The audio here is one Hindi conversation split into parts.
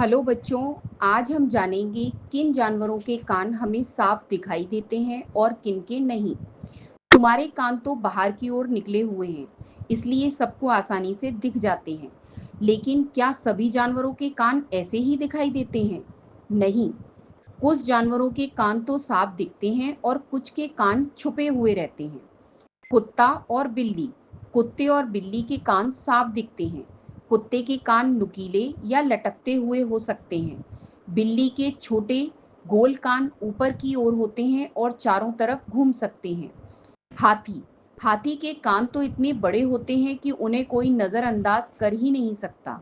हेलो बच्चों, आज हम जानेंगे किन जानवरों के कान हमें साफ दिखाई देते हैं और किन के नहीं। तुम्हारे कान तो बाहर की ओर निकले हुए हैं, इसलिए सबको आसानी से दिख जाते हैं। लेकिन क्या सभी जानवरों के कान ऐसे ही दिखाई देते हैं? नहीं, कुछ जानवरों के कान तो साफ दिखते हैं और कुछ के कान छुपे हुए रहते हैं। कुत्ता और बिल्ली। कुत्ते और बिल्ली के कान साफ दिखते हैं। कुत्ते के कान नुकीले या लटकते हुए हो सकते हैं। बिल्ली के छोटे गोल कान ऊपर की ओर होते हैं और चारों तरफ घूम सकते हैं। हाथी। हाथी के कान तो इतने बड़े होते हैं कि उन्हें कोई नजरअंदाज कर ही नहीं सकता।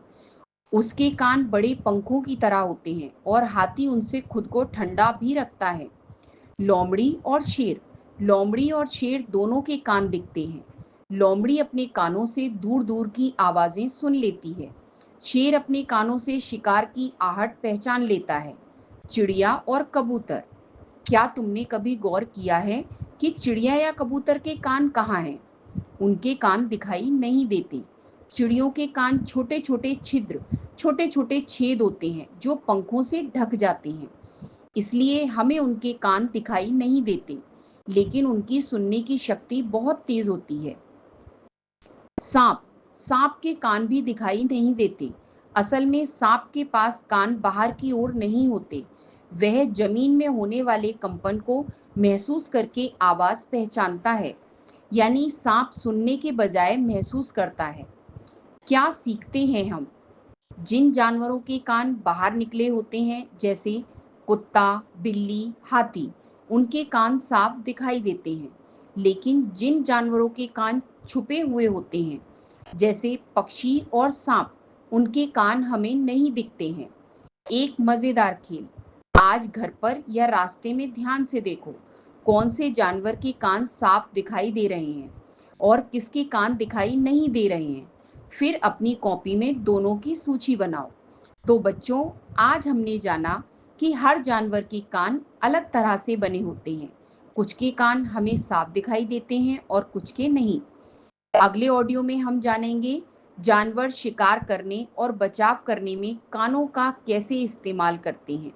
उसके कान बड़े पंखों की तरह होते हैं और हाथी उनसे खुद को ठंडा भी रखता है। लोमड़ी और शेर। लोमड़ी और शेर दोनों के कान दिखते हैं। लोमड़ी अपने कानों से दूर दूर की आवाजें सुन लेती है। शेर अपने कानों से शिकार की आहट पहचान लेता है। चिड़िया और कबूतर। क्या तुमने कभी गौर किया है कि चिड़िया या कबूतर के कान कहाँ हैं? उनके कान दिखाई नहीं देते। चिड़ियों के कान छोटे छोटे छिद्र, छोटे छोटे छेद होते हैं जो पंखों से ढक जाते हैं, इसलिए हमें उनके कान दिखाई नहीं देते। लेकिन उनकी सुनने की शक्ति बहुत तेज होती है। सांप। सांप के कान भी दिखाई नहीं देते। असल में सांप के पास कान बाहर की ओर नहीं होते। वह जमीन में होने वाले कंपन को महसूस करके आवाज पहचानता है। यानी सांप सुनने के बजाय महसूस करता है। क्या सीखते हैं हम? जिन जानवरों के कान बाहर निकले होते हैं, जैसे कुत्ता, बिल्ली, हाथी, उनके कान साफ दिखाई देते हैं। लेकिन जिन जानवरों के कान छुपे हुए होते हैं, जैसे पक्षी और सांप, उनके कान हमें नहीं दिखते हैं। एक मजेदार खेल। आज घर पर या रास्ते में ध्यान से देखो, कौन से जानवर के कान साफ दिखाई दे रहे हैं और किसके कान दिखाई नहीं दे रहे हैं। फिर अपनी कॉपी में दोनों की सूची बनाओ। तो बच्चों, आज हमने जाना कि हर जानवर के कान अलग तरह से बने होते हैं। कुछ के कान हमें साफ दिखाई देते हैं और कुछ के नहीं। अगले ऑडियो में हम जानेंगे जानवर शिकार करने और बचाव करने में कानों का कैसे इस्तेमाल करते हैं।